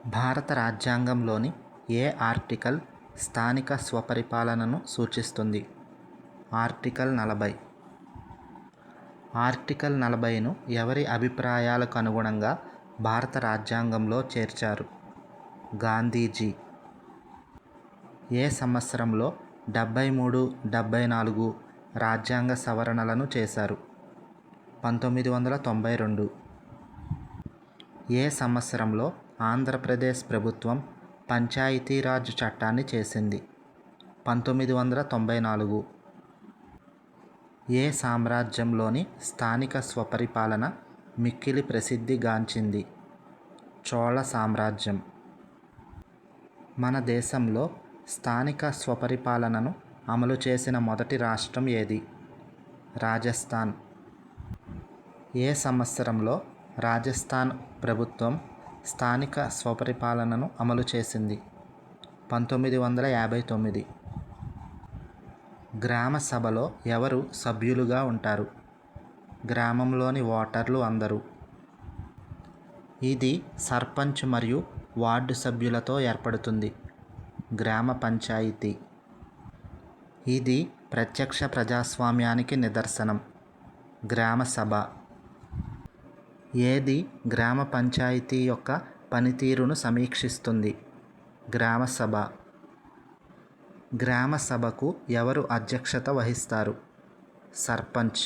భారత రాజ్యాంగంలోని ఏ ఆర్టికల్ స్థానిక స్వపరిపాలనను సూచిస్తుంది? ఆర్టికల్ 40. ఆర్టికల్ 40ను ఎవరి అభిప్రాయాలకు అనుగుణంగా భారత రాజ్యాంగంలో చేర్చారు? గాంధీజీ. ఏ సంవత్సరంలో 73, 74 రాజ్యాంగ సవరణలను చేశారు? 1992. ఏ సంవత్సరంలో ఆంధ్రప్రదేశ్ ప్రభుత్వం పంచాయతీరాజ్ చట్టాన్ని చేసింది? 1994. ఏ సామ్రాజ్యంలోని స్థానిక స్వపరిపాలన మిక్కిలి ప్రసిద్ధి గాంచింది? చోళ సామ్రాజ్యం. మన దేశంలో స్థానిక స్వపరిపాలనను అమలు చేసిన మొదటి రాష్ట్రం ఏది? రాజస్థాన్. ఏ సంవత్సరంలో రాజస్థాన్ ప్రభుత్వం స్థానిక స్వపరిపాలనను అమలు చేసింది? 1959. గ్రామ సభలో ఎవరు సభ్యులుగా ఉంటారు? గ్రామంలోని ఓటర్లు అందరూ. ఇది సర్పంచ్ మరియు వార్డు సభ్యులతో ఏర్పడుతుంది. గ్రామ పంచాయతీ. ఇది ప్రత్యక్ష ప్రజాస్వామ్యానికి నిదర్శనం. గ్రామ సభ. ఏది గ్రామ పంచాయతీ యొక్క పనితీరును సమీక్షిస్తుంది? గ్రామ సభ. గ్రామ సభకు ఎవరు అధ్యక్షత వహిస్తారు? సర్పంచ్.